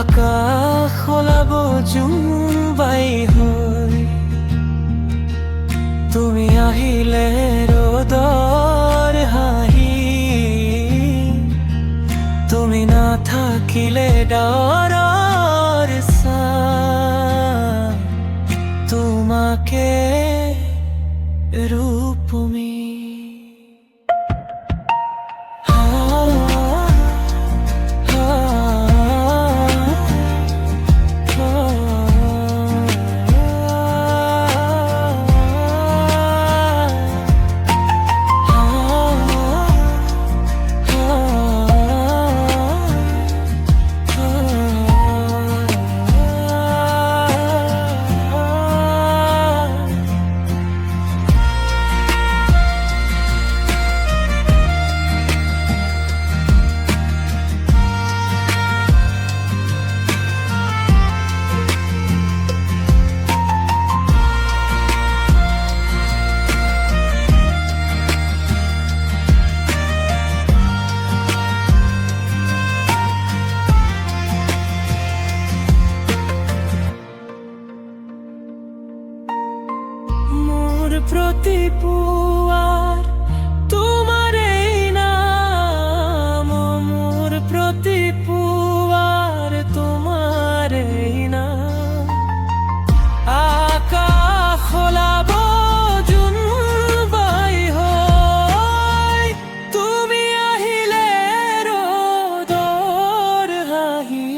আকাশ খোলাব জুমবাই হৈ, তুমি আহিলে ৰ'দৰ হাঁহি, তুমি নাথাকিলে ডাৱৰৰ ছাঁ, তোমাকে ৰূপমী। প্রতি পুয়ার তোমার এই নাম, মোর প্রতি পুয়ার তোমার এই নাম। আকাশ খোলাব জুমবাই হৈ, তুমি আহিলে ৰ'দৰ হাঁহি,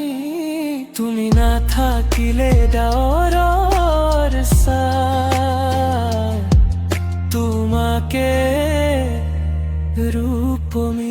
তুমি নাথাকিলে ডাৱৰৰ ছাঁ, তোমাকে রূপমী।